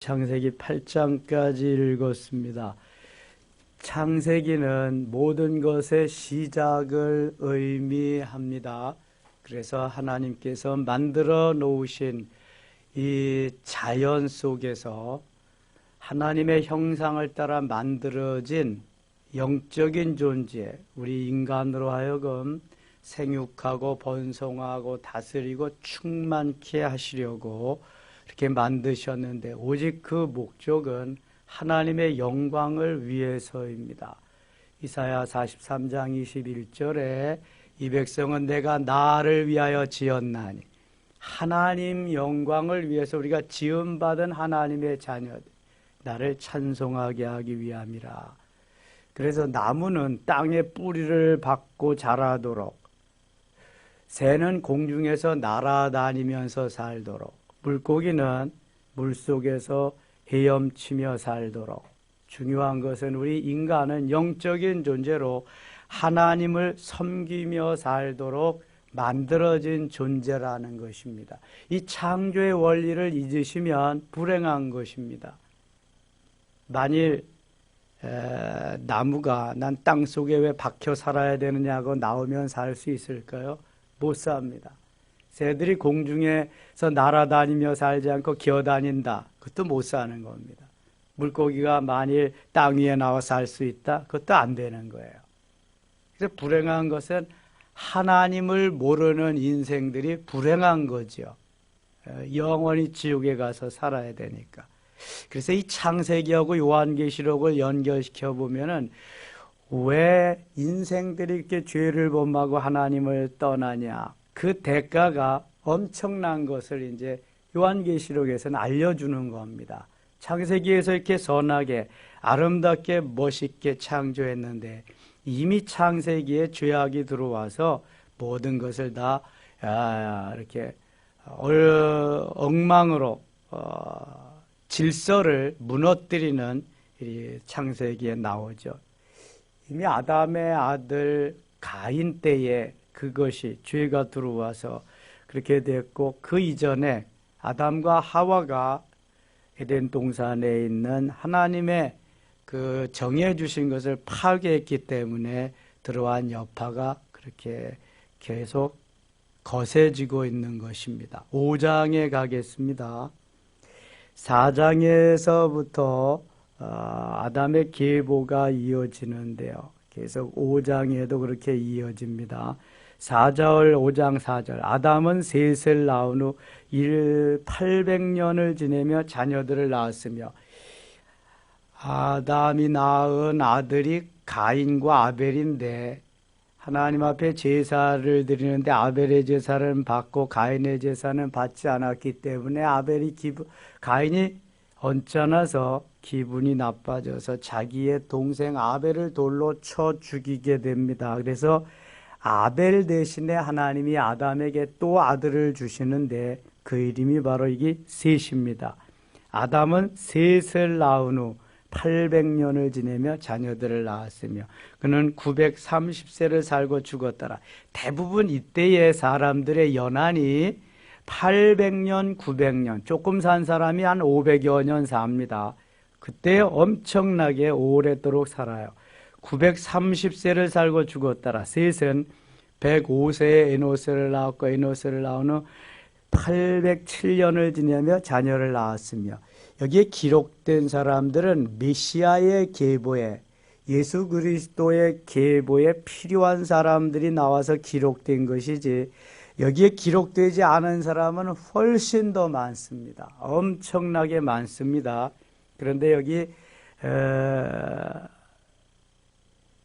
창세기 8장까지 읽었습니다. 창세기는 모든 것의 시작을 의미합니다. 그래서 하나님께서 만들어 놓으신 이 자연 속에서 하나님의 형상을 따라 만들어진 영적인 존재, 우리 인간으로 하여금 생육하고 번성하고 다스리고 충만케 하시려고 이렇게 만드셨는데, 오직 그 목적은 하나님의 영광을 위해서입니다. 이사야 43장 21절에 이 백성은 내가 나를 위하여 지었나니, 하나님 영광을 위해서 우리가 지음받은 하나님의 자녀들, 나를 찬송하게 하기 위함이라. 그래서 나무는 땅에 뿌리를 박고 자라도록, 새는 공중에서 날아다니면서 살도록, 물고기는 물속에서 헤엄치며 살도록, 중요한 것은 우리 인간은 영적인 존재로 하나님을 섬기며 살도록 만들어진 존재라는 것입니다. 이 창조의 원리를 잊으시면 불행한 것입니다. 만일 나무가 난 땅속에 왜 박혀 살아야 되느냐고 나오면 살 수 있을까요? 못 삽니다. 새들이 공중에서 날아다니며 살지 않고 기어다닌다, 그것도 못 사는 겁니다. 물고기가 만일 땅 위에 나와 살 수 있다, 그것도 안 되는 거예요. 그래서 불행한 것은 하나님을 모르는 인생들이 불행한 거죠. 영원히 지옥에 가서 살아야 되니까. 그래서 이 창세기하고 요한계시록을 연결시켜 보면은 왜 인생들이 이렇게 죄를 범하고 하나님을 떠나냐, 그 대가가 엄청난 것을 이제 요한계시록에서는 알려주는 겁니다. 창세기에서 이렇게 선하게 아름답게 멋있게 창조했는데, 이미 창세기에 죄악이 들어와서 모든 것을 다 이렇게 엉망으로 질서를 무너뜨리는 창세기에 나오죠. 이미 아담의 아들 가인 때에 그것이 죄가 들어와서 그렇게 됐고, 그 이전에 아담과 하와가 에덴 동산에 있는 하나님의 그 정해 주신 것을 파괴했기 때문에 들어간 여파가 그렇게 계속 거세지고 있는 것입니다. 5장에 가겠습니다. 4장에서부터 아담의 계보가 이어지는데요. 계속 5장에도 그렇게 이어집니다. 4절, 5장 4절. 아담은 셋을 낳은 후 800년을 지내며 자녀들을 낳았으며, 아담이 낳은 아들이 가인과 아벨인데, 하나님 앞에 제사를 드리는데 아벨의 제사를 받고 가인의 제사는 받지 않았기 때문에 가인이 언짢아서 기분이 나빠져서 자기의 동생 아벨을 돌로 쳐 죽이게 됩니다. 그래서 아벨 대신에 하나님이 아담에게 또 아들을 주시는데, 그 이름이 바로 이게 셋입니다. 아담은 셋을 낳은 후 800년을 지내며 자녀들을 낳았으며, 그는 930세를 살고 죽었더라. 대부분 이때의 사람들의 연한이 800년, 900년, 조금 산 사람이 한 500여 년 삽니다. 그때 엄청나게 오래도록 살아요. 930세를 살고 죽었더라. 셋은 105세에 에노스를 낳았고, 에노스를 낳은 후 807년을 지내며 자녀를 낳았으며, 여기에 기록된 사람들은 메시아의 계보에, 예수 그리스도의 계보에 필요한 사람들이 나와서 기록된 것이지, 여기에 기록되지 않은 사람은 훨씬 더 많습니다. 엄청나게 많습니다. 그런데 여기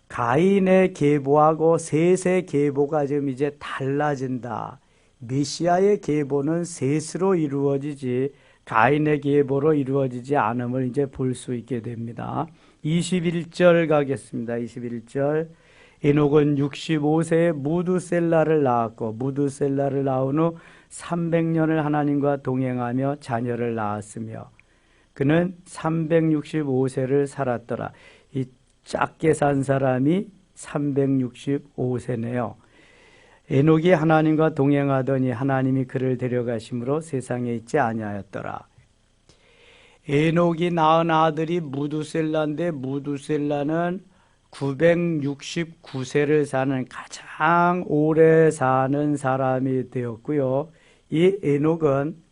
가인의 계보하고 셋의 계보가 지금 이제 달라진다. 메시아의 계보는 셋으로 이루어지지 가인의 계보로 이루어지지 않음을 이제 볼 수 있게 됩니다. 21절 가겠습니다. 21절. 에녹은 65세에 무두셀라를 낳았고, 무두셀라를 낳은 후 300년을 하나님과 동행하며 자녀를 낳았으며, 그는 365세를 살았더라. 이 작게 산 사람이 365세네요. 에녹이 하나님과 동행하더니 하나님이 그를 데려가심으로 세상에 있지 아니하였더라. 에녹이 낳은 아들이 무두셀라인데 무두셀라는 969세를 사는 가장 오래 사는 사람이 되었고요. 이 에녹은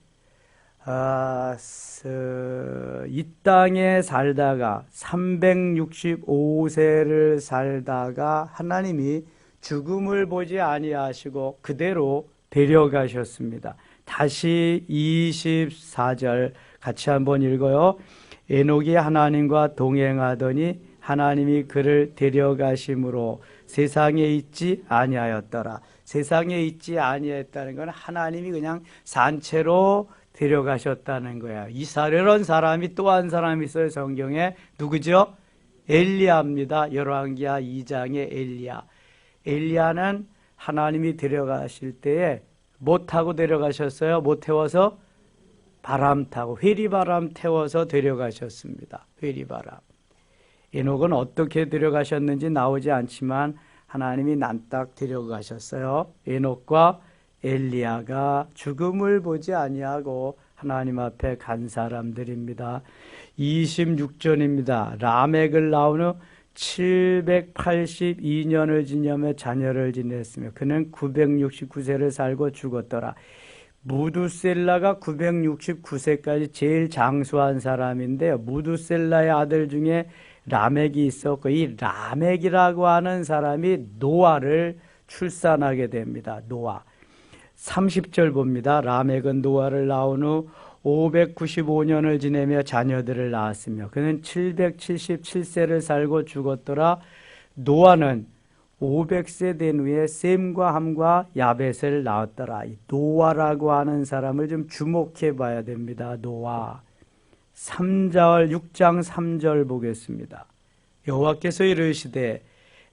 이 땅에 살다가 365세를 살다가 하나님이 죽음을 보지 아니하시고 그대로 데려가셨습니다. 다시 24절 같이 한번 읽어요. 에녹이 하나님과 동행하더니 하나님이 그를 데려가심으로 세상에 있지 아니하였더라. 세상에 있지 아니했다는 건 하나님이 그냥 산채로 데려가셨다는 거야. 이사랴라는 사람이 또 한 사람이 있어요. 성경에. 누구죠? 엘리야입니다. 열왕기하 2장의 엘리야. 엘리야는 하나님이 데려가실 때에 못 타고 데려가셨어요? 못 태워서? 바람 타고 회리바람 태워서 데려가셨습니다. 회리바람. 에녹은 어떻게 데려가셨는지 나오지 않지만 하나님이 난딱 데려가셨어요. 에녹과 엘리야가 죽음을 보지 아니하고 하나님 앞에 간 사람들입니다. 26절입니다. 라멕을 낳은 후 782년을 지내며 자녀를 지냈으며 그는 969세를 살고 죽었더라. 무두셀라가 969세까지 제일 장수한 사람인데요. 무두셀라의 아들 중에 라멕이 있었고 이 라멕이라고 하는 사람이 노아를 출산하게 됩니다. 노아. 30절 봅니다. 라멕은 노아를 낳은 후 595년을 지내며 자녀들을 낳았으며 그는 777세를 살고 죽었더라. 노아는 500세 된 후에 셈과 함과 야벳을 낳았더라. 이 노아라고 하는 사람을 좀 주목해 봐야 됩니다. 노아. 6장 3절 보겠습니다. 여호와께서 이르시되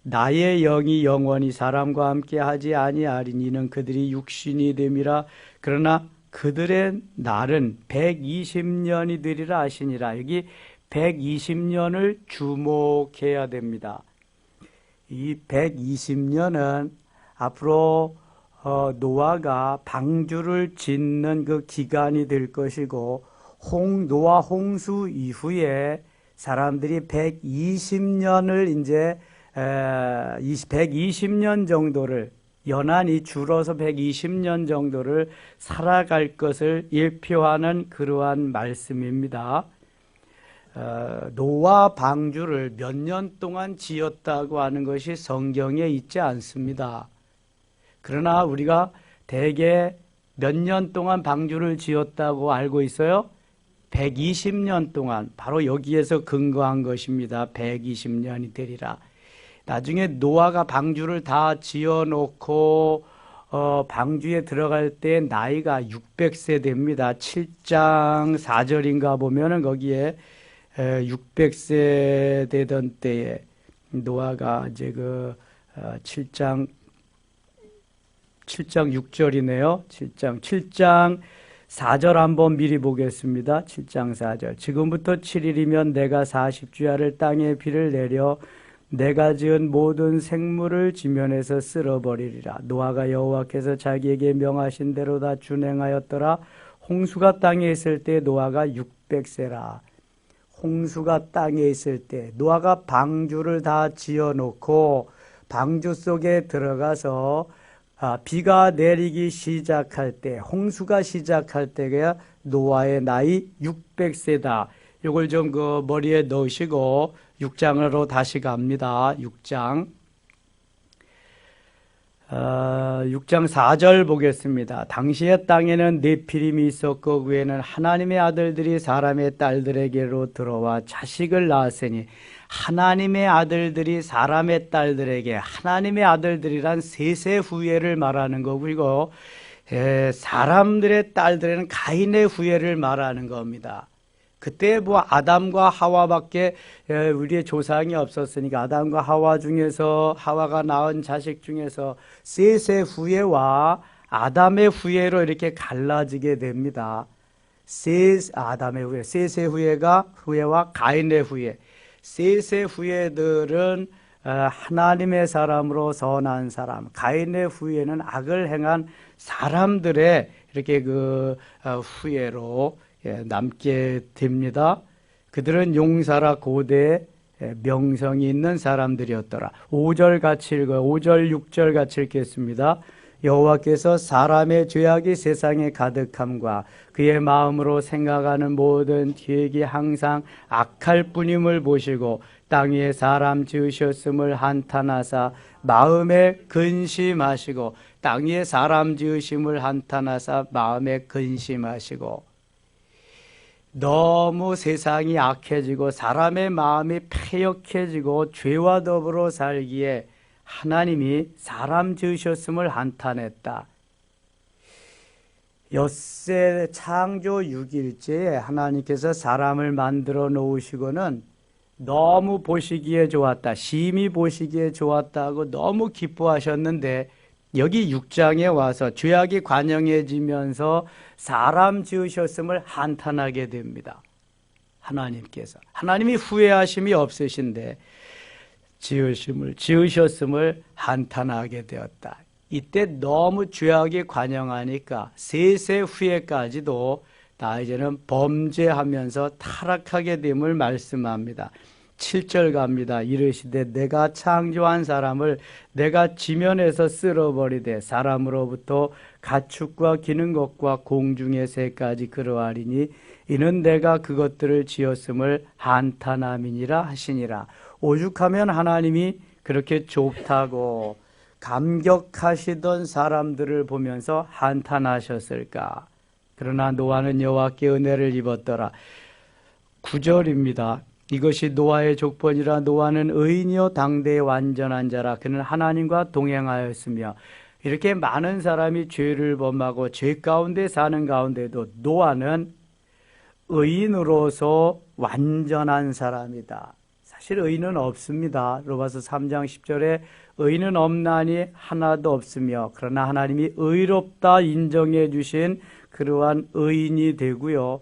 나의 영이 영원히 사람과 함께 하지 아니하리니 이는 그들이 육신이 됨이라. 그러나 그들의 날은 120년이 되리라 하시니라. 여기 120년을 주목해야 됩니다. 이 120년은 앞으로 노아가 방주를 짓는 그 기간이 될 것이고 노아 홍수 이후에 사람들이 120년을 이제 120년 정도를 연한이 줄어서 120년 정도를 살아갈 것을 일표하는 그러한 말씀입니다. 노아 방주를 몇 년 동안 지었다고 하는 것이 성경에 있지 않습니다. 그러나 우리가 대개 몇 년 동안 방주를 지었다고 알고 있어요? 120년 동안, 바로 여기에서 근거한 것입니다. 120년이 되리라. 나중에 노아가 방주를 다 지어놓고 방주에 들어갈 때 나이가 600세 됩니다. 7장 4절인가 보면은 거기에 600세 되던 때에 노아가 이제 7장 6절이네요. 7장 4절 한번 미리 보겠습니다. 7장 4절. 지금부터 7일이면 내가 40주야를 땅에 비를 내려 내가 지은 모든 생물을 지면에서 쓸어버리리라. 노아가 여호와께서 자기에게 명하신 대로 다 준행하였더라. 홍수가 땅에 있을 때 노아가 600세라. 홍수가 땅에 있을 때 노아가 방주를 다 지어놓고 방주 속에 들어가서 비가 내리기 시작할 때, 홍수가 시작할 때가 노아의 나이 600세다. 이걸 좀 머리에 넣으시고 6장으로 다시 갑니다. 6장 4절 보겠습니다. 당시의 땅에는 네피림이 있었고 그에는 하나님의 아들들이 사람의 딸들에게로 들어와 자식을 낳았으니 하나님의 아들들이 사람의 딸들에게, 하나님의 아들들이란 세세 후예를 말하는 거고, 이거 사람들의 딸들에는 가인의 후예를 말하는 겁니다. 그때 아담과 하와밖에 우리의 조상이 없었으니까 아담과 하와 중에서, 하와가 낳은 자식 중에서 셋의 후예와 아담의 후예로 이렇게 갈라지게 됩니다. 아담의 후예, 셋의 후예와 가인의 후예. 셋의 후예들은 하나님의 사람으로 선한 사람, 가인의 후예는 악을 행한 사람들의 이렇게 후예로 남게 됩니다. 그들은 용사라 고대에 명성이 있는 사람들이었더라. 5절 같이 읽어요. 5절 6절 같이 읽겠습니다. 여호와께서 사람의 죄악이 세상에 가득함과 그의 마음으로 생각하는 모든 계획이 항상 악할 뿐임을 보시고 땅 위에 사람 지으셨음을 한탄하사 마음에 근심하시고 땅 위에 사람 지으심을 한탄하사 마음에 근심하시고. 너무 세상이 악해지고 사람의 마음이 패역해지고 죄와 더불어 살기에 하나님이 사람 지으셨음을 한탄했다. 엿새 창조 6일째에 하나님께서 사람을 만들어 놓으시고는 너무 보시기에 좋았다, 심히 보시기에 좋았다고 너무 기뻐하셨는데 여기 6장에 와서 죄악이 관영해지면서 사람 지으셨음을 한탄하게 됩니다. 하나님이 후회하심이 없으신데 지으셨음을 한탄하게 되었다. 이때 너무 죄악이 관영하니까 세세 후에까지도 다 이제는 범죄하면서 타락하게 됨을 말씀합니다. 7절 갑니다. 이르시되 내가 창조한 사람을 내가 지면에서 쓸어버리되 사람으로부터 가축과 기는 것과 공중의 새까지 그러하리니 이는 내가 그것들을 지었음을 한탄함이니라 하시니라. 오죽하면 하나님이 그렇게 좋다고 감격하시던 사람들을 보면서 한탄하셨을까. 그러나 노아는 여호와께 은혜를 입었더라. 9절입니다. 이것이 노아의 족본이라. 노아는 의인이요 당대의 완전한 자라. 그는 하나님과 동행하였으며. 이렇게 많은 사람이 죄를 범하고 죄 가운데 사는 가운데도 노아는 의인으로서 완전한 사람이다. 사실 의인은 없습니다. 로마서 3장 10절에 의인은 없나니 하나도 없으며 그러나 하나님이 의롭다 인정해 주신 그러한 의인이 되고요.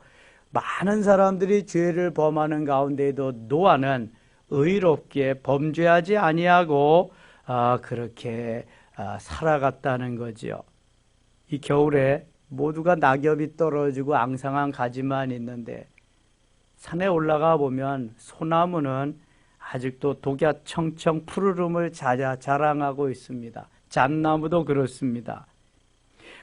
많은 사람들이 죄를 범하는 가운데에도 노아는 의롭게 범죄하지 아니하고 그렇게 살아갔다는 거죠. 이 겨울에 모두가 낙엽이 떨어지고 앙상한 가지만 있는데 산에 올라가 보면 소나무는 아직도 독야 청청 푸르름을 자랑하고 있습니다. 잣나무도 그렇습니다.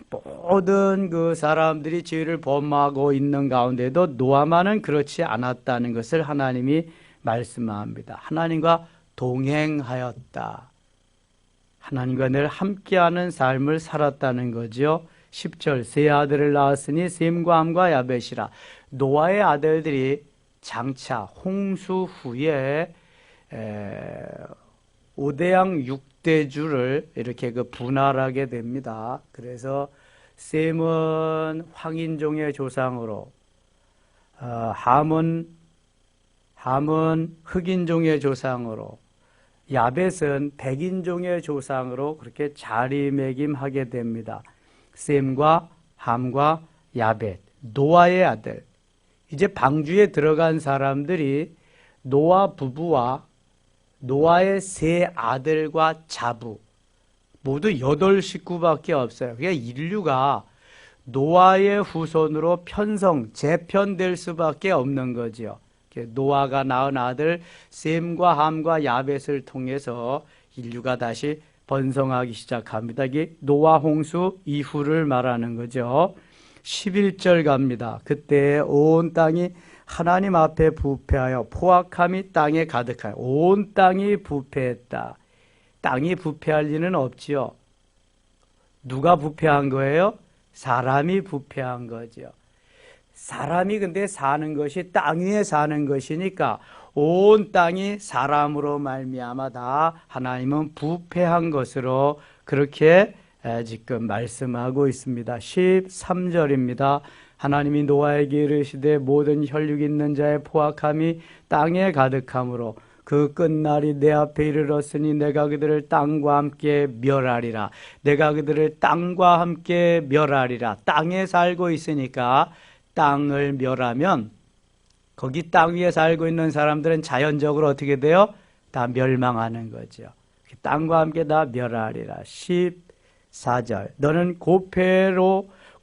모든 그 사람들이 죄를 범하고 있는 가운데도 노아만은 그렇지 않았다는 것을 하나님이 말씀합니다. 하나님과 동행하였다. 하나님과 늘 함께하는 삶을 살았다는 거죠. 10절 세 아들을 낳았으니 셈과 함과 야벳이라. 노아의 아들들이 장차 홍수 후에 5대양 6대주를 이렇게 분할하게 됩니다. 그래서 셈은 황인종의 조상으로, 함은 흑인종의 조상으로, 야벳은 백인종의 조상으로 그렇게 자리매김하게 됩니다. 셈과 함과 야벳, 노아의 아들. 이제 방주에 들어간 사람들이 노아 부부와 노아의 세 아들과 자부 모두 8식구밖에 없어요. 그러니까 인류가 노아의 후손으로 재편될 수밖에 없는 거죠. 노아가 낳은 아들 셈과 함과 야벳을 통해서 인류가 다시 번성하기 시작합니다. 이게 노아 홍수 이후를 말하는 거죠. 11절 갑니다. 그때 온 땅이 하나님 앞에 부패하여 포악함이 땅에 가득하여. 온 땅이 부패했다. 땅이 부패할 리는 없지요. 누가 부패한 거예요? 사람이 부패한 거죠. 사람이 근데 사는 것이 땅 위에 사는 것이니까 온 땅이 사람으로 말미암아 다 하나님은 부패한 것으로 그렇게 지금 말씀하고 있습니다. 13절입니다. 하나님이 노아에게 이르시되 모든 혈육 있는 자의 포악함이 땅에 가득함으로 그 끝날이 내 앞에 이르렀으니 내가 그들을 땅과 함께 멸하리라. 내가 그들을 땅과 함께 멸하리라. 땅에 살고 있으니까 땅을 멸하면 거기 땅 위에 살고 있는 사람들은 자연적으로 어떻게 돼요? 다 멸망하는 거죠. 땅과 함께 다 멸하리라. 14절 너는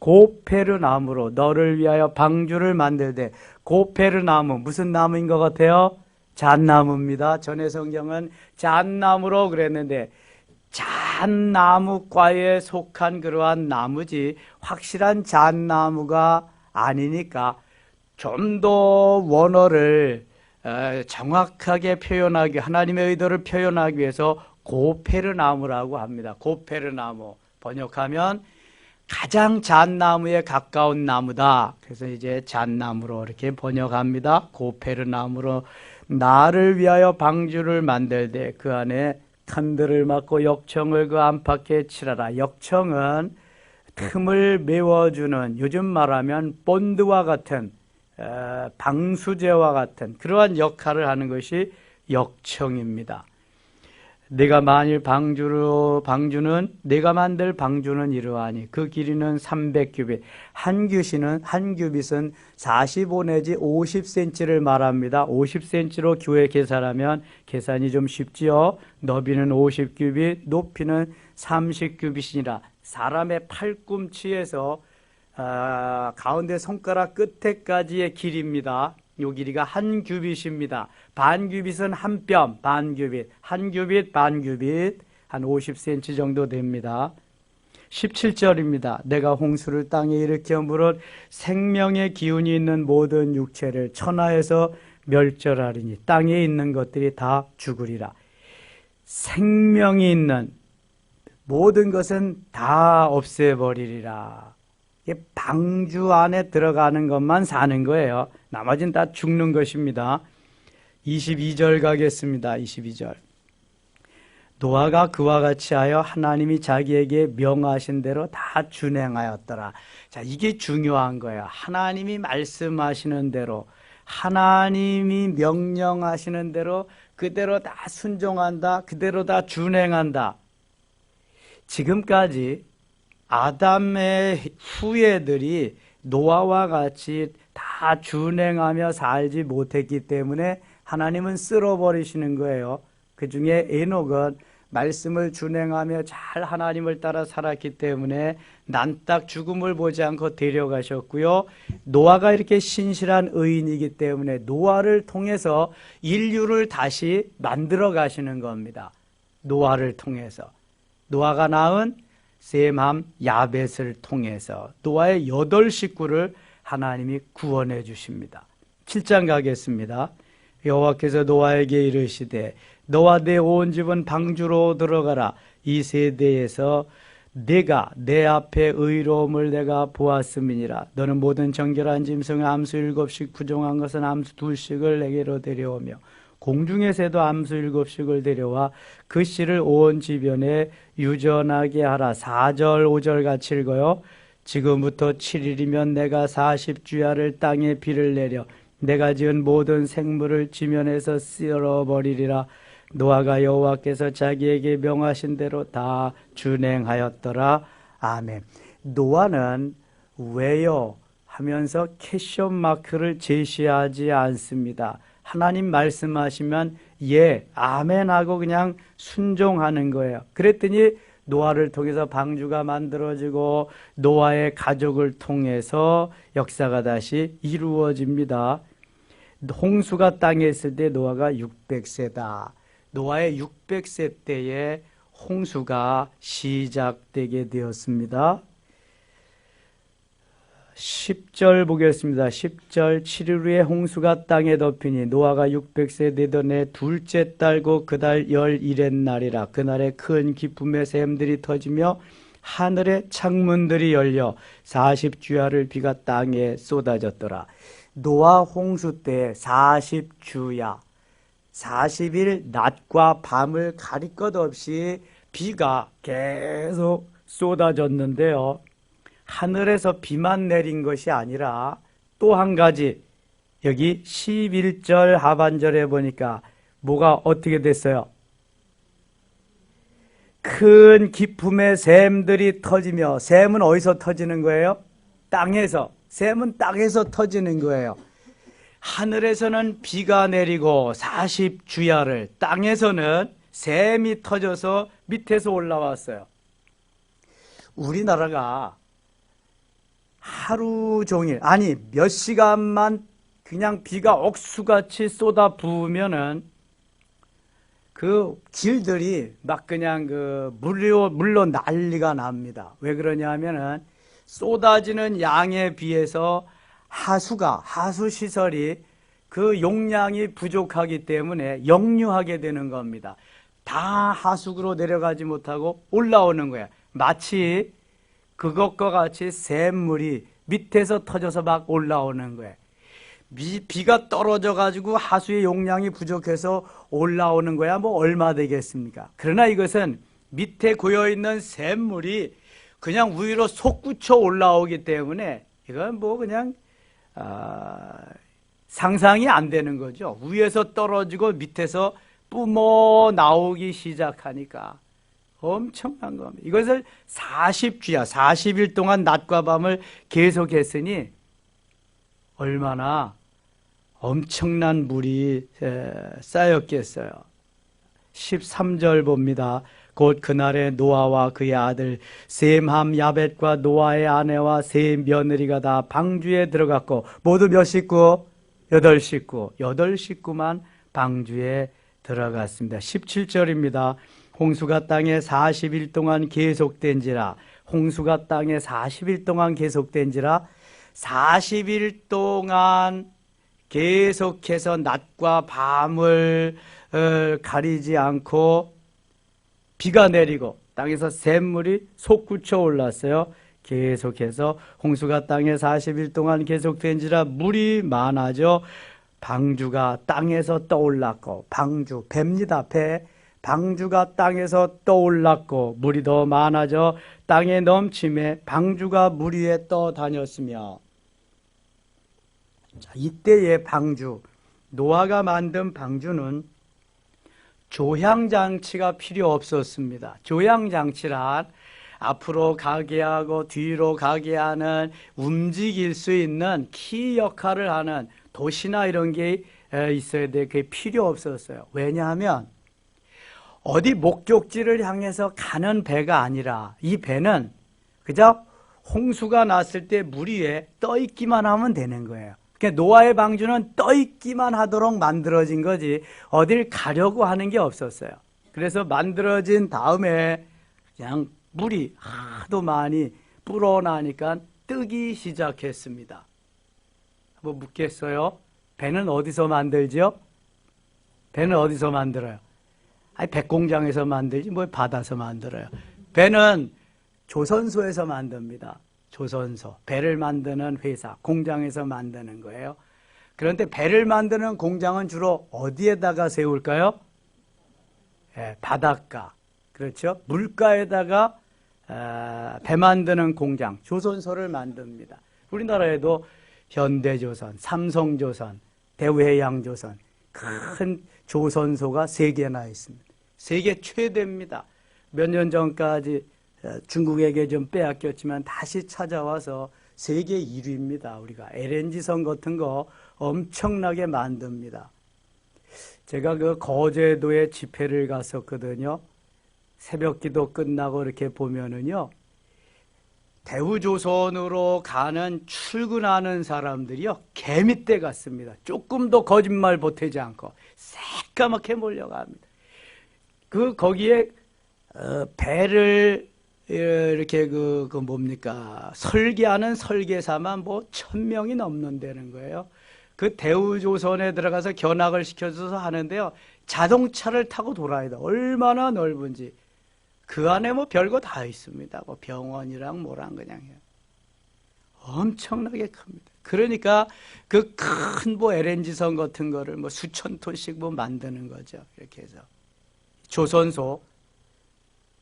고페르나무로 너를 위하여 방주를 만들되. 고페르나무 무슨 나무인 것 같아요? 잣나무입니다. 전에 성경은 잣나무로 그랬는데 잣나무과에 속한 그러한 나무지 확실한 잣나무가 아니니까 좀 더 원어를 정확하게 표현하기, 하나님의 의도를 표현하기 위해서 고페르나무라고 합니다. 고페르나무 번역하면 가장 잣나무에 가까운 나무다. 그래서 이제 잣나무로 이렇게 번역합니다. 고페르나무로 나를 위하여 방주를 만들되 그 안에 칸들을 막고 역청을 그 안팎에 칠하라. 역청은 틈을 메워주는, 요즘 말하면 본드와 같은 방수제와 같은 그러한 역할을 하는 것이 역청입니다. 내가 만일 방주는 내가 만들 방주는 이러하니 그 길이는 300규빗, 한 규빗은 45 내지 50cm를 말합니다. 50cm로 교회 계산하면 계산이 좀 쉽지요. 너비는 50규빗, 높이는 30규빗이니라. 사람의 팔꿈치에서 가운데 손가락 끝에까지의 길이입니다. 요 길이가 한 규빗입니다. 반 규빗은 한 뼘, 반 규빗, 한 규빗, 반 규빗, 한 50cm 정도 됩니다. 17절입니다. 내가 홍수를 땅에 일으켜 물어 생명의 기운이 있는 모든 육체를 천하에서 멸절하리니 땅에 있는 것들이 다 죽으리라. 생명이 있는 모든 것은 다 없애버리리라. 방주 안에 들어가는 것만 사는 거예요. 나머지는 다 죽는 것입니다. 22절 가겠습니다. 22절. 노아가 그와 같이 하여 하나님이 자기에게 명하신 대로 다 준행하였더라. 자, 이게 중요한 거예요. 하나님이 말씀하시는 대로, 하나님이 명령하시는 대로 그대로 다 순종한다. 그대로 다 준행한다. 지금까지 아담의 후예들이 노아와 같이 다 준행하며 살지 못했기 때문에 하나님은 쓸어버리시는 거예요. 그 중에 에녹은 말씀을 준행하며 잘 하나님을 따라 살았기 때문에 난딱 죽음을 보지 않고 데려가셨고요. 노아가 이렇게 신실한 의인이기 때문에 노아를 통해서 인류를 다시 만들어 가시는 겁니다. 노아를 통해서. 노아가 낳은 셈함 야벳을 통해서 노아의 8식구를 하나님이 구원해 주십니다. 7장 가겠습니다. 여호와께서 노아에게 이르시되 너와 내 온 집은 방주로 들어가라. 이 세대에서 내가 내 앞에 의로움을 내가 보았음이니라. 너는 모든 정결한 짐승의 암수 7씩 부정한 것은 암수 2씩을 내게로 데려오며 공중의 새도 암수 7씩을 데려와 그 씨를 온 지변에 유전하게 하라. 4절 5절 같이 읽어요. 지금부터 7일이면 내가 40주야를 땅에 비를 내려 내가 지은 모든 생물을 지면에서 쓸어버리리라. 노아가 여호와께서 자기에게 명하신 대로 다 준행하였더라. 아멘. 노아는 왜요? 하면서 캐션 마크를 제시하지 않습니다. 하나님 말씀하시면 예, 아멘 하고 그냥 순종하는 거예요. 그랬더니 노아를 통해서 방주가 만들어지고 노아의 가족을 통해서 역사가 다시 이루어집니다. 홍수가 땅에 있을 때 노아가 600세다. 노아의 600세 때에 홍수가 시작되게 되었습니다. 10절 보겠습니다. 10절 7일 후에 홍수가 땅에 덮이니 노아가 600세 되던 해 둘째 달고 그달 11의 날이라. 그날에 큰 기쁨의 샘들이 터지며 하늘의 창문들이 열려 40주야를 비가 땅에 쏟아졌더라. 노아 홍수 때 40주야 40일 낮과 밤을 가릴 것 없이 비가 계속 쏟아졌는데요. 하늘에서 비만 내린 것이 아니라 또 한 가지, 여기 11절 하반절에 보니까 뭐가 어떻게 됐어요? 큰 기품의 샘들이 터지며, 샘은 어디서 터지는 거예요? 땅에서. 샘은 땅에서 터지는 거예요. 하늘에서는 비가 내리고 40주야를, 땅에서는 샘이 터져서 밑에서 올라왔어요. 우리나라가 하루 종일, 아니 몇 시간만 그냥 비가 억수같이 쏟아 부으면은 그 길들이 막 그냥 그 물로 난리가 납니다. 왜 그러냐 하면은 쏟아지는 양에 비해서 하수 시설이 그 용량이 부족하기 때문에 역류하게 되는 겁니다. 다 하수구로 내려가지 못하고 올라오는 거야. 마치 그것과 같이 샘물이 밑에서 터져서 막 올라오는 거예요. 비가 떨어져 가지고 하수의 용량이 부족해서 올라오는 거야 뭐 얼마 되겠습니까? 그러나 이것은 밑에 고여있는 샘물이 그냥 위로 솟구쳐 올라오기 때문에 이건 뭐 그냥 상상이 안 되는 거죠. 위에서 떨어지고 밑에서 뿜어 나오기 시작하니까 엄청난 겁니다. 이것을 40주야 40일 동안 낮과 밤을 계속했으니 얼마나 엄청난 물이 쌓였겠어요. 13절 봅니다. 곧 그날에 노아와 그의 아들 셈함 야벳과 노아의 아내와 세 며느리가 다 방주에 들어갔고 모두 몇 식구? 8식구. 8식구만 방주에 들어갔습니다. 17절입니다. 홍수가 땅에 40일 동안 계속된지라. 홍수가 땅에 40일 동안 계속된지라. 40일 동안 계속해서 낮과 밤을 가리지 않고 비가 내리고 땅에서 샘물이 솟구쳐 올랐어요. 계속해서 홍수가 땅에 40일 동안 계속된지라 물이 많아져 방주가 땅에서 떠올랐고 방주, 배입니다. 배. 방주가 땅에서 떠올랐고 물이 더 많아져 땅에 넘침에 방주가 물 위에 떠다녔으며. 자, 이때의 방주, 노아가 만든 방주는 조향장치가 필요 없었습니다. 조향장치란 앞으로 가게 하고 뒤로 가게 하는 움직일 수 있는 키 역할을 하는 도시나 이런 게 있어야 돼. 그게 필요 없었어요. 왜냐하면 어디 목적지를 향해서 가는 배가 아니라 이 배는 그저 홍수가 났을 때 물 위에 떠 있기만 하면 되는 거예요. 그러니까 노아의 방주는 떠 있기만 하도록 만들어진 거지 어딜 가려고 하는 게 없었어요. 그래서 만들어진 다음에 그냥 물이 하도 많이 불어나니까 뜨기 시작했습니다. 뭐 묻겠어요? 배는 어디서 만들죠? 배는 어디서 만들어요? 아니, 백공장에서 만들지 뭐 바다에서 만들어요. 배는 조선소에서 만듭니다. 조선소, 배를 만드는 회사, 공장에서 만드는 거예요. 그런데 배를 만드는 공장은 주로 어디에다가 세울까요? 바닷가, 그렇죠? 물가에다가 배 만드는 공장, 조선소를 만듭니다. 우리나라에도 현대조선, 삼성조선, 대우해양조선, 큰 조선소가 3개나 있습니다. 세계 최대입니다. 몇 년 전까지 중국에게 좀 빼앗겼지만 다시 찾아와서 세계 1위입니다. 우리가 LNG선 같은 거 엄청나게 만듭니다. 제가 그 거제도에 집회를 갔었거든요. 새벽기도 끝나고 이렇게 보면은요, 대우조선으로 가는 출근하는 사람들이요 개미떼 같습니다. 조금도 거짓말 보태지 않고 새까맣게 몰려갑니다. 거기에 배를 이렇게 뭡니까 설계하는 설계사만 뭐 1000명이 넘는다는 거예요. 그 대우조선에 들어가서 견학을 시켜줘서 하는데요, 자동차를 타고 돌아야 돼. 얼마나 넓은지. 그 안에 뭐 별거 다 있습니다. 뭐 병원이랑 뭐랑 그냥 해요. 엄청나게 큽니다. 그러니까 그 큰 뭐 LNG선 같은 거를 뭐 수천 톤씩 뭐 만드는 거죠. 이렇게 해서 조선소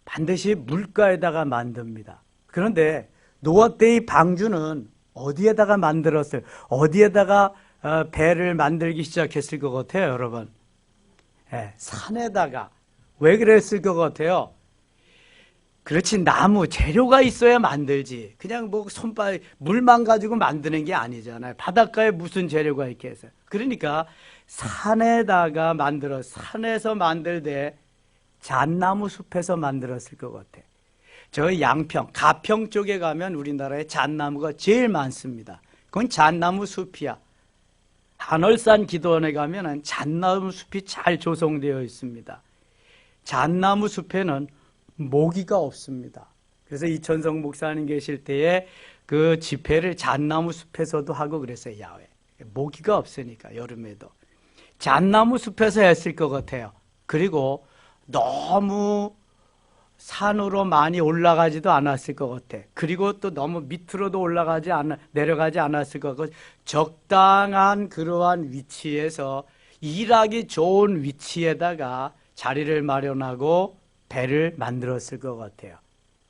반드시 물가에다가 만듭니다. 그런데 노아 때의 방주는 어디에다가 만들었어요? 어디에다가 배를 만들기 시작했을 것 같아요, 여러분? 산에다가. 왜 그랬을 것 같아요? 그렇지, 나무 재료가 있어야 만들지. 그냥 뭐 물만 가지고 만드는 게 아니잖아요. 바닷가에 무슨 재료가 있겠어요. 그러니까 산에다가 산에서 만들 때 잣나무 숲에서 만들었을 것 같아. 저 양평, 가평 쪽에 가면 우리나라에 잣나무가 제일 많습니다. 그건 잣나무 숲이야. 한월산 기도원에 가면은 잣나무 숲이 잘 조성되어 있습니다. 잣나무 숲에는 모기가 없습니다. 그래서 이천성 목사님 계실 때에 그 집회를 잣나무 숲에서도 하고 그랬어요. 야외. 모기가 없으니까 여름에도. 잣나무 숲에서 했을 것 같아요. 그리고 너무 산으로 많이 올라가지도 않았을 것 같아. 그리고 또 너무 밑으로도 내려가지 않았을 것 같고, 적당한 그러한 위치에서 일하기 좋은 위치에다가 자리를 마련하고 배를 만들었을 것 같아요.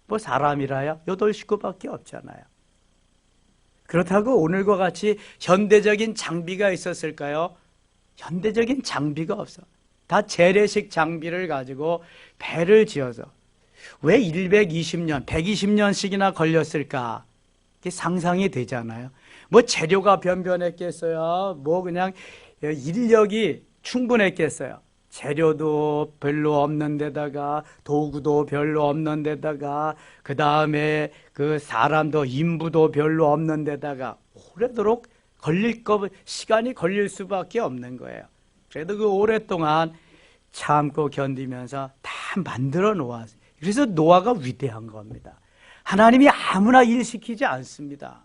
뭐 사람이라야 8식구밖에 없잖아요. 그렇다고 오늘과 같이 현대적인 장비가 있었을까요? 현대적인 장비가 없어. 다 재래식 장비를 가지고 배를 지어서 왜 120년, 120년씩이나 걸렸을까? 이게 상상이 되잖아요. 뭐 재료가 변변했겠어요? 뭐 그냥 인력이 충분했겠어요? 재료도 별로 없는 데다가 도구도 별로 없는 데다가 그 다음에 그 사람도 인부도 별로 없는 데다가 오래도록 시간이 걸릴 수밖에 없는 거예요. 그래도 그 오랫동안 참고 견디면서 다 만들어 놓았어요. 그래서 노아가 위대한 겁니다. 하나님이 아무나 일시키지 않습니다.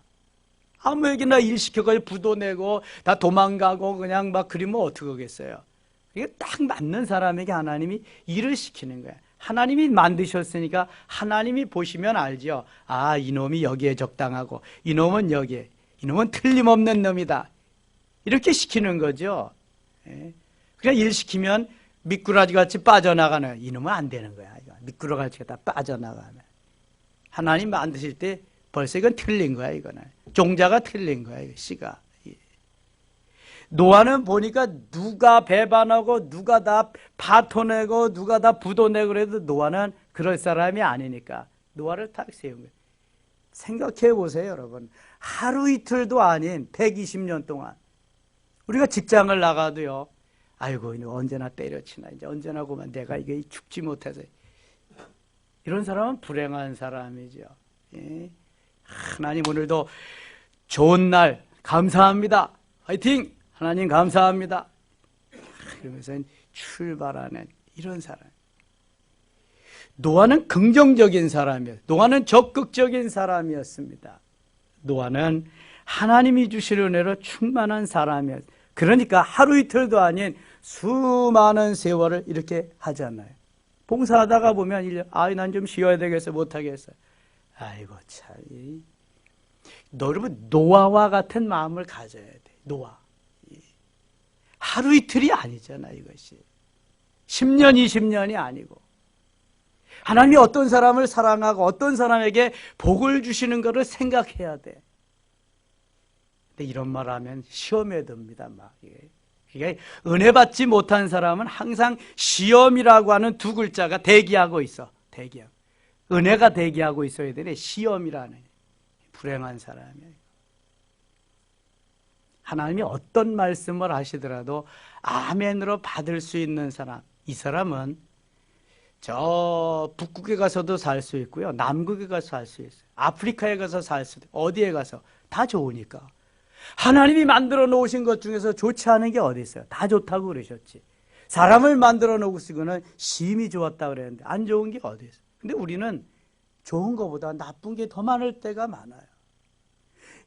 아무에게나 일시켜가지고 부도 내고 다 도망가고 그냥 막 그러면 어떡하겠어요. 이게 딱 맞는 사람에게 하나님이 일을 시키는 거예요. 하나님이 만드셨으니까 하나님이 보시면 알죠. 아, 이놈이 여기에 적당하고 이놈은 여기에, 이놈은 틀림없는 놈이다. 이렇게 시키는 거죠. 그냥 일 시키면 미꾸라지 같이 빠져나가는, 이놈은 안 되는 거야. 미꾸라지 같이 다 빠져나가는. 하나님 만드실 때 벌써 이건 틀린 거야. 이거는 종자가 틀린 거야. 이거 씨가. 노아는 보니까 누가 배반하고 누가 다 파토내고 누가 다 부도내고 그래도 노아는 그럴 사람이 아니니까 노아를 딱 세운 거예요. 생각해 보세요, 여러분. 하루 이틀도 아닌 120년 동안 우리가 직장을 나가도요, 아이고 언제나 때려치나, 이제 언제나 그만 내가 이게 죽지 못해서. 이런 사람은 불행한 사람이죠. 예. 하나님 오늘도 좋은 날 감사합니다. 화이팅! 하나님 감사합니다. 그러면서 출발하는 이런 사람. 노아는 긍정적인 사람이었어요. 노아는 적극적인 사람이었습니다. 노아는 하나님이 주실 은혜로 충만한 사람이었어요. 그러니까 하루 이틀도 아닌 수많은 세월을 이렇게 하잖아요. 봉사하다가 보면 난 좀 쉬어야 되겠어, 못하겠어. 아이고 참. 여러분 노아와 같은 마음을 가져야 돼. 노아. 하루 이틀이 아니잖아, 이것이. 10년, 20년이 아니고. 하나님이 어떤 사람을 사랑하고 어떤 사람에게 복을 주시는 것을 생각해야 돼. 근데 이런 말 하면 시험에 듭니다, 막. 그러니까 은혜 받지 못한 사람은 항상 시험이라고 하는 두 글자가 대기하고 있어. 대기하고. 은혜가 대기하고 있어야 되네. 시험이라는. 불행한 사람이에요. 하나님이 어떤 말씀을 하시더라도 아멘으로 받을 수 있는 사람, 이 사람은 저 북극에 가서도 살 수 있고요, 남극에 가서 살 수 있어요, 아프리카에 가서 살 수도 있고, 어디에 가서 다 좋으니까. 하나님이 만들어 놓으신 것 중에서 좋지 않은 게 어디 있어요? 다 좋다고 그러셨지. 사람을 만들어 놓으시고는 심히 좋았다 그랬는데 안 좋은 게 어디 있어요? 근데 우리는 좋은 것보다 나쁜 게 더 많을 때가 많아요.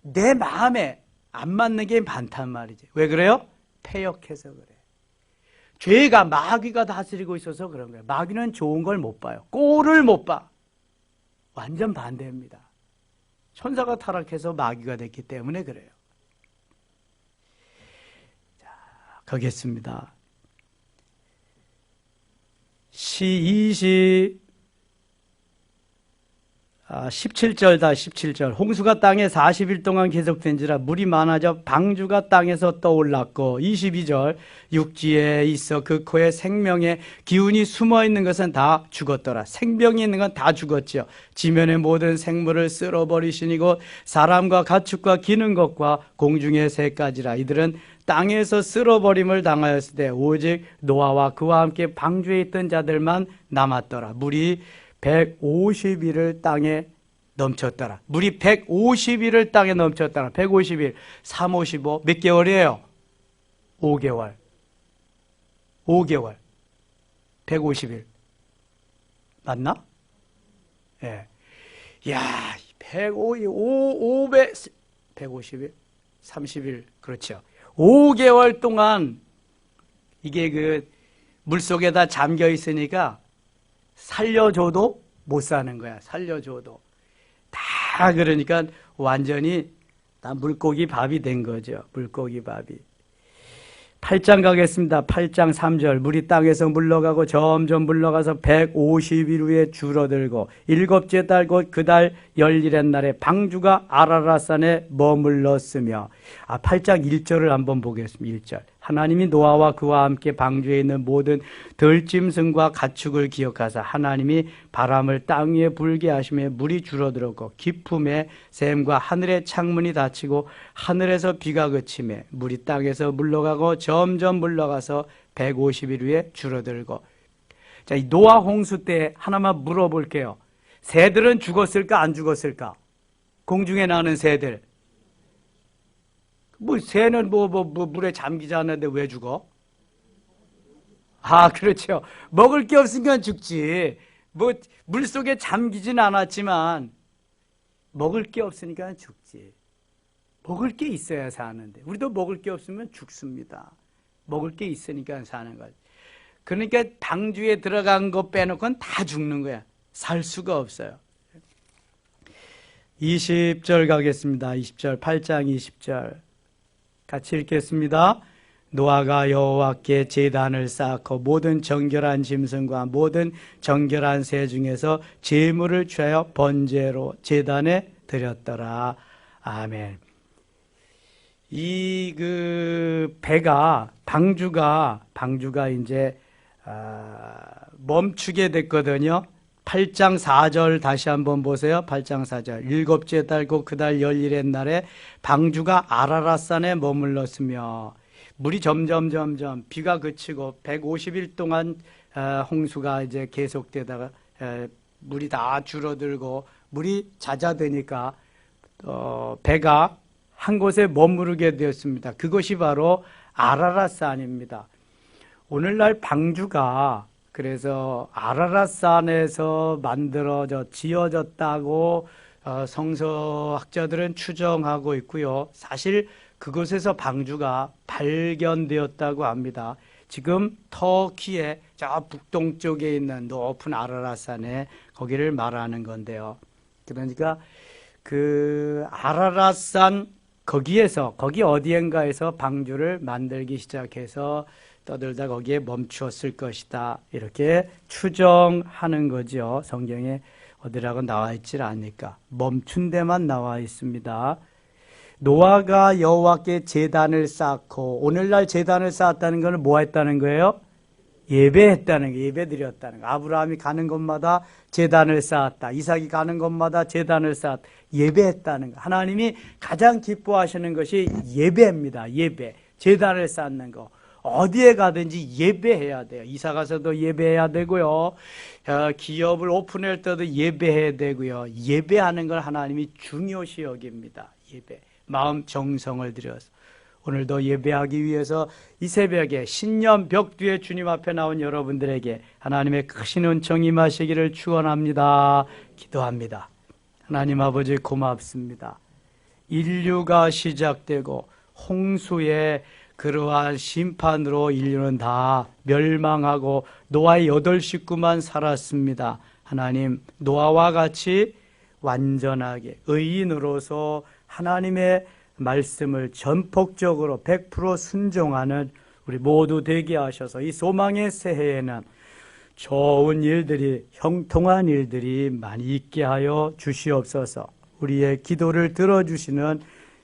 내 마음에 안 맞는 게 많단 말이지. 왜 그래요? 패역해서 그래. 죄가, 마귀가 다스리고 있어서 그런 거예요. 마귀는 좋은 걸 못 봐요. 꼴을 못 봐. 완전 반대입니다. 천사가 타락해서 마귀가 됐기 때문에 그래요. 자, 가겠습니다. 시 17절. 홍수가 땅에 40일 동안 계속된지라 물이 많아져 방주가 땅에서 떠올랐고, 22절. 육지에 있어 그 코에 생명의 기운이 숨어 있는 것은 다 죽었더라. 생명이 있는 건 다 죽었죠. 지면의 모든 생물을 쓸어버리시니고 사람과 가축과 기는 것과 공중의 새까지라. 이들은 땅에서 쓸어버림을 당하였을 때 오직 노아와 그와 함께 방주에 있던 자들만 남았더라. 물이 150일을 땅에 넘쳤더라. 물이 150일을 땅에 넘쳤더라. 150일, 3, 55, 몇 개월이에요? 5개월. 5개월. 150일. 맞나? 예. 야, 150일, 30일. 그렇죠. 5개월 동안 이게 그 물속에다 잠겨 있으니까 살려줘도 못 사는 거야. 살려줘도. 다 그러니까 완전히 다 물고기 밥이 된 거죠. 물고기 밥이. 8장 가겠습니다. 8장 3절. 물이 땅에서 물러가고 점점 물러가서 150일 후에 줄어들고 일곱째 달 곧 그 달 열일의 날에 방주가 아라랏산에 머물렀으며. 8장 1절을 한번 보겠습니다. 1절. 하나님이 노아와 그와 함께 방주에 있는 모든 들짐승과 가축을 기억하사 하나님이 바람을 땅 위에 불게 하시며 물이 줄어들었고 깊음에 샘과 하늘의 창문이 닫히고 하늘에서 비가 그치매 물이 땅에서 물러가고 점점 물러가서 150일 후에 줄어들고. 자, 이 노아 홍수 때 하나만 물어볼게요. 새들은 죽었을까 안 죽었을까? 공중에 나는 새들. 새는 물에 잠기지 않는데 왜 죽어? 그렇죠. 먹을 게 없으니까 죽지. 물속에 잠기진 않았지만 먹을 게 없으니까 죽지. 먹을 게 있어야 사는데. 우리도 먹을 게 없으면 죽습니다. 먹을 게 있으니까 사는 거지. 그러니까 방주에 들어간 거 빼놓고는 다 죽는 거야. 살 수가 없어요. 20절 가겠습니다. 20절, 8장 20절. 같이 읽겠습니다. 노아가 여호와께 제단을 쌓고 모든 정결한 짐승과 모든 정결한 새 중에서 제물을 취하여 번제로 제단에 드렸더라. 아멘. 이 배가 방주가 이제 멈추게 됐거든요. 8장 4절 다시 한번 보세요. 8장 4절. 일곱째 달 곧 그 달 열일의 날에 방주가 아라랏산에 머물렀으며. 물이 점점 비가 그치고 150일 동안 홍수가 이제 계속되다가 물이 다 줄어들고 물이 잦아드니까 배가 한 곳에 머무르게 되었습니다. 그것이 바로 아라랏산입니다. 오늘날 방주가 그래서 아라랏산에서 지어졌다고 성서학자들은 추정하고 있고요. 사실 그곳에서 방주가 발견되었다고 합니다. 지금 터키의 저 북동쪽에 있는 높은 아라랏산에 거기를 말하는 건데요. 그러니까 그 아라랏산 거기 어디엔가에서 방주를 만들기 시작해서 떠들다 거기에 멈추었을 것이다. 이렇게 추정하는 거죠. 성경에 어디라고 나와 있질 않으니까. 멈춘 데만 나와 있습니다. 노아가 여호와께 제단을 쌓고, 오늘날 제단을 쌓았다는 것은 뭐 했다는 거예요? 예배했다는 거, 예배드렸다는 거. 아브라함이 가는 곳마다 제단을 쌓았다. 이삭이 가는 곳마다 제단을 쌓았다. 예배했다는 거. 하나님이 가장 기뻐하시는 것이 예배입니다. 예배. 제단을 쌓는 거. 어디에 가든지 예배해야 돼요. 이사 가서도 예배해야 되고요. 기업을 오픈할 때도 예배해야 되고요. 예배하는 걸 하나님이 중요시 여깁니다. 예배. 마음 정성을 들여서. 오늘도 예배하기 위해서 이 새벽에 신년 벽 뒤에 주님 앞에 나온 여러분들에게 하나님의 크신 은총 임하시기를 축원합니다. 기도합니다. 하나님 아버지 고맙습니다. 인류가 시작되고 홍수의 그러한 심판으로 인류는 다 멸망하고 노아의 8 식구만 살았습니다. 하나님, 노아와 같이 완전하게 의인으로서 하나님의 말씀을 전폭적으로 100% 순종하는 우리 모두 되게 하셔서 이 소망의 새해에는 좋은 일들이, 형통한 일들이 많이 있게 하여 주시옵소서. 우리의 기도를 들어주시는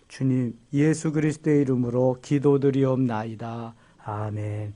주님 예수 그리스도의 이름으로 기도드리옵나이다. 아멘.